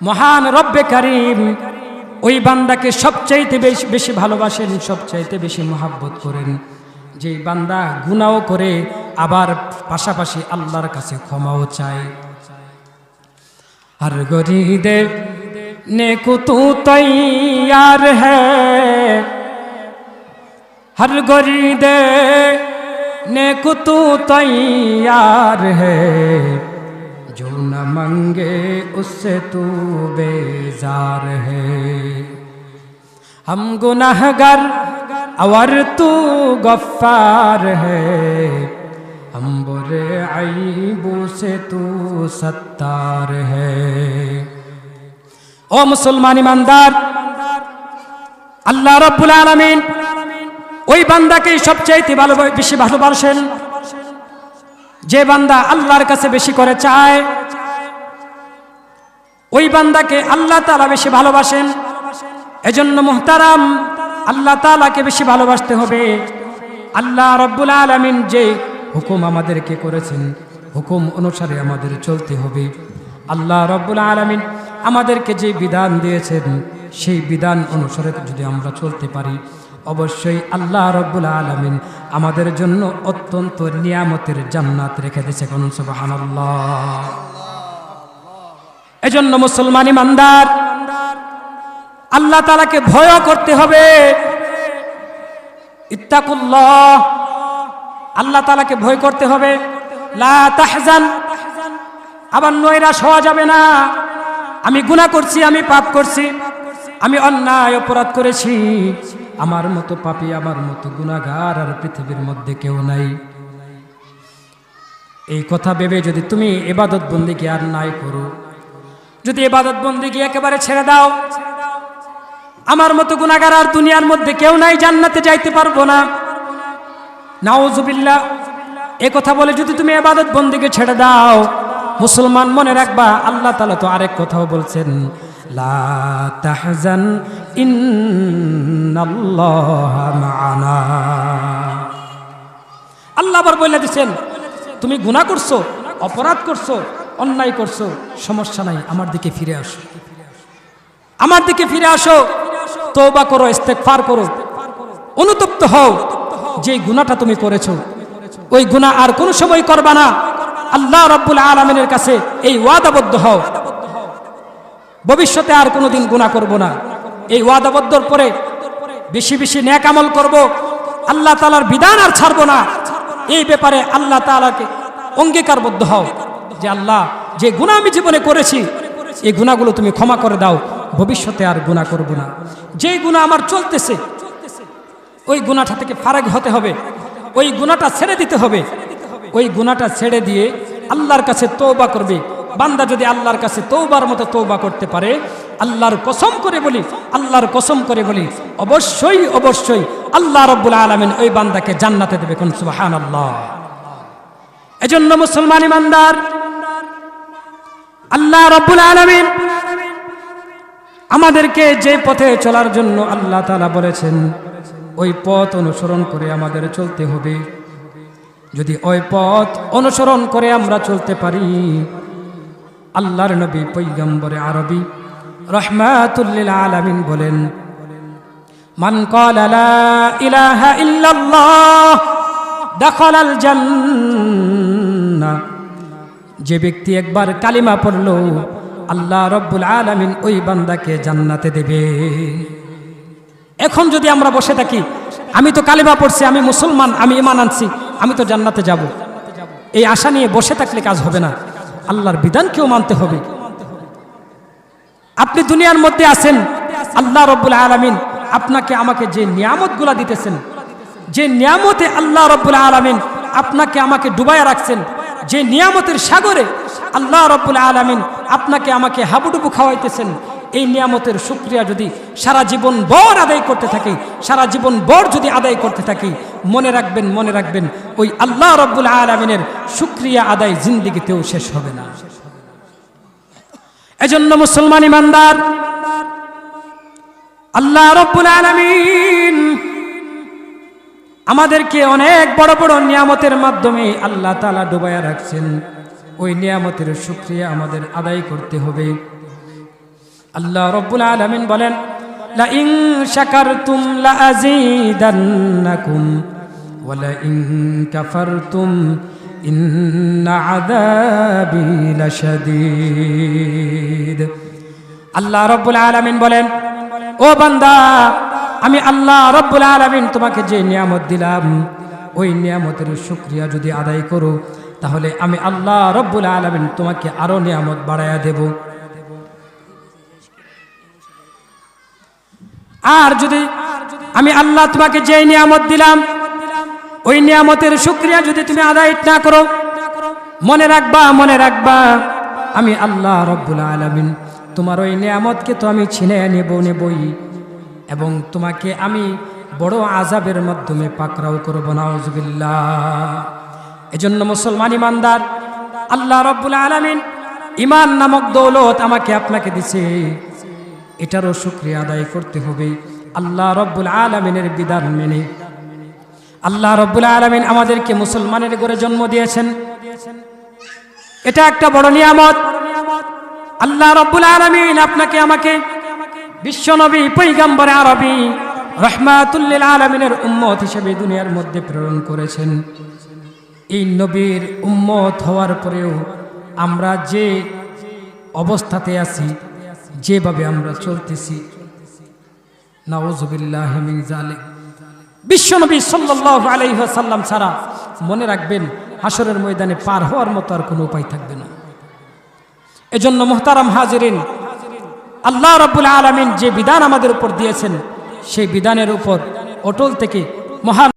মহান রব্বে কারীম ওই বান্দাকে সবচাইতে বেশি ভালোবাসেন, সবচাইতে বেশি মহাব্বত করেন যেই বান্দা গুনাহও করে আবার পাশাপাশি আল্লাহর কাছে ক্ষমাও চায়। हर गरीदे नेको तू तैयार है, हर गरीदे नेको तू तैयार है, जो न मंगे उससे तू बेजार है। हम गुनाहगार और तू गफ्फार है, हम बुरे आईबों से तू सत्तार है। ओ मुसलमान ईमानदार, আল্লাহ রাব্বুল আলামিন ওই বান্দাকে সবচেয়ে বেশি ভালোবাসেন যে বান্দা আল্লাহর কাছে বেশি করে চায়। ওই বান্দাকে আল্লাহ তাআলা বেশি ভালোবাসেন। এজন্য মুহতারাম, আল্লাহ তাআলাকে বেশি ভালোবাসতে হবে। আল্লাহ রাব্বুল আলামিন যে হুকুম আমাদেরকে করেছেন, হুকুম অনুসারে আমাদের চলতে হবে। আল্লাহ রাব্বুল আলামিন আমাদেরকে যে বিধান দিয়েছেন সেই বিধান অনুসারে যদি আমরা চলতে পারি, অবশ্যই আল্লাহ রাব্বুল আলামিন আমাদের জন্য অত্যন্ত নিয়ামতের জান্নাত রেখে দিয়েছে। কোন সুবহানাল্লাহ। এজন্য মুসলমান ইমানদার, আল্লাহ তাআলাকে ভয় করতে হবে। ইত্তাকুল্লাহ, আল্লাহ তাআলাকে ভয় করতে হবে। লা তাহজান, আবার নৈরাশ হওয়া যাবে না। আমি গুনাহ করছি, আমি পাপ করছি, আমি অন্যায় অপরাধ করেছি, আমার মতো পাপী, আমার মতো গুনাহগার আর পৃথিবীর মধ্যে কেউ নাই। এই কথা ভেবে যদি তুমি ইবাদত বন্দেগী আর নাই করো, যদি ইবাদত বন্দেগী একেবারে ছেড়ে দাও, আমার মতো গুনাহগার আর দুনিয়ার মধ্যে কেউ নাই, জান্নাতে যাইতে পারবো না, নাউজুবিল্লাহ, এ কথা বলে যদি তুমি ইবাদত বন্দেগী ছেড়ে দাও, মুসলমান মনে রাখবা আল্লাহ তাআলা তো আরেক কথাও বলছেন, লা তাহজান ইন্নাল্লাহা মা'ানা। আল্লাহ আবার বলে দিয়েছেন, তুমি গুনাহ করছো, অপরাধ করছো, অন্যায় করছো, সমস্যা নাই, আমার দিকে ফিরে আসো, আমার দিকে ফিরে আসো, তওবা করো, ইস্তেগফার করো, অনুতপ্ত হও। যে গুনাহটা তুমি করেছো ওই গুনাহ আর কোনো সময় করবা না। আল্লাহ রাব্বুল আলামিনের কাছে এই ওয়াদাবদ্ধ হও, ভবিষ্যতে আর কোনোদিন গুনাহ করব না। এই ওয়াদাবদ্ধর পরে বেশি বেশি নেক আমল করব, আল্লাহ তাআলার বিধান আর ছাড়ব না। এই ব্যাপারে আল্লাহ তাআলাকে অঙ্গীকারবদ্ধ হও যে আল্লাহ, যে গুনাহ আমি জীবনে করেছি এই গুনাহগুলো তুমি ক্ষমা করে দাও, ভবিষ্যতে আর গুনাহ করব না। যেই গুনাহ আমার চলতেছে ওই গুনাহটা থেকে ফারাগ হতে হবে, ওই গুনাহটা ছেড়ে দিতে হবে। ওই গুনাহটা ছেড়ে দিয়ে আল্লাহর কাছে তওবা করবে। বান্দা যদি আল্লাহর কাছে তওবার মতো তওবা করতে পারে, আল্লাহর কসম করে বলি, আল্লাহর কসম করে বলি, অবশ্যই অবশ্যই আল্লাহ রাব্বুল আলামিন ওই বান্দাকে জান্নাতে দেবে। কোন সুবহানাল্লাহ। এজন্য মুসলমান ইমানদার, আল্লাহ রাব্বুল আলামিন আমাদেরকে যে পথে চলার জন্য আল্লাহ তাআলা বলেছেন ওই পথ অনুসরণ করে আমাদের চলতে হবে। যদি ওই পথ অনুসরণ করে আমরা চলতে পারি, আল্লাহর নবী পয়গম্বরে আরবি রাহমাতুল লিল আলামিন বলেন, মান ক্বালা লা ইলাহা ইল্লাল্লাহ দাখালাল জান্নাহ। যে ব্যক্তি একবার কালিমা পড়লো, আল্লাহ রাব্বুল আলামিন ওই বান্দাকে জান্নাতে দেবে। এখন যদি আমরা বসে থাকি, আমি তো কালিমা পড়ছি, আমি মুসলমান, আমি ঈমান আনছি, আমি তো জান্নাতে যাব, এই আশা নিয়ে বসে থাকলে কাজ হবে না। আল্লাহর বিধানকেও মানতে হবে। আপনি দুনিয়ার মধ্যে আছেন, আল্লাহ রাব্বুল আলামিন আপনাকে আমাকে যে নিয়ামতগুলা দিতেছেন, যে নিয়ামতে আল্লাহ রাব্বুল আলামিন আপনাকে আমাকে ডুবাইয়া রাখছেন, যে নিয়ামতের সাগরে আল্লাহ রাব্বুল আলামিন আপনাকে আমাকে হাবুডুবু খাওয়াইতেছেন, এই নিয়ামতের শুকরিয়া যদি সারা জীবন ভর আদায় করতে থাকি, সারা জীবন ভর যদি আদায় করতে থাকি, মনে রাখবেন, মনে রাখবেন ওই আল্লাহ রাব্বুল আলামিনের শুকরিয়া আদায় জিন্দেগিতেও শেষ হবে না। এজন্য মুসলমান ইমানদার, আল্লাহ রাব্বুল আলামিন আমাদেরকে অনেক বড় বড় নিয়ামতের মাধ্যমে আল্লাহ তাআলা ডুবাইয়া রাখছেন। ওই নিয়ামতের শুকরিয়া আমাদের আদায় করতে হবে। আল্লাহ রাব্বুল আলামিন বলেন, লা ইন শাকারতুম লা আযীদান্নাকুম ওয়া লা ইন কাফারতুম ইন্না আযাবি লাশাদীদ। আল্লাহ রাব্বুল আলামিন বলেন, ও বান্দা, আমি আল্লাহ রাব্বুল আলামিন তোমাকে যে নিয়ামত দিলাম, ওই নিয়ামতের শুকরিয়া যদি আদায় করো, তাহলে আমি আল্লাহ রাব্বুল আলামিন তোমাকে আরো নিয়ামত বাড়ায়া দেব। আর যদি আমি আল্লাহ তোমাকে যে নিয়ামত দিলাম, ওই নিয়ামতের শুকরিয়া যদি তুমি আদায় না করো, মনে রাখবা আমি আল্লাহ রাব্বুল আলামিন তোমার ওই নিয়ামতকে তো আমি ছিনিয়ে নেবই, এবং তোমাকে আমি বড় আযাবের মাধ্যমে পাকড়াও করব। নাউযুবিল্লাহ। এজন্য মুসলমান ইমানদার, আল্লাহ রাব্বুল আলামিন ঈমান নামক দৌলত আমাকে আপনাকে দিছে, এটারও শুকরিয়া আদায় করতে হবে আল্লাহ রাব্বুল আলামিনের বিধান মেনে। আল্লাহ রাব্বুল আলামিন আমাদেরকে মুসলমানের ঘরে জন্ম দিয়েছেন, এটা একটা বড় নিয়ামত। আল্লাহ রাব্বুল আলামিন আপনাকে আমাকে বিশ্বনবী পয়গম্বর আরবী রাহমাতুল লিল আলামিনের উম্মত হিসেবে দুনিয়ার মধ্যে প্রেরণ করেছেন। এই নবীর উম্মত হওয়ার পরেও আমরা যে অবস্থাতে আছি, যেভাবে আমরা চলতেছি, নাউযুবিল্লাহি মিন যালিক, বিশ্বনবী সাল্লাল্লাহু আলাইহি ওয়াসাল্লাম ছাড়া মনে রাখবেন হাসরের ময়দানে পার হওয়ার মতো আর কোনো উপায় থাকবে না। এজন্য মুহতারাম হাজিরিন, আল্লাহ রাব্বুল আলামিন যে বিধান আমাদের উপর দিয়েছেন, সেই বিধানের উপর অটল থেকে মহান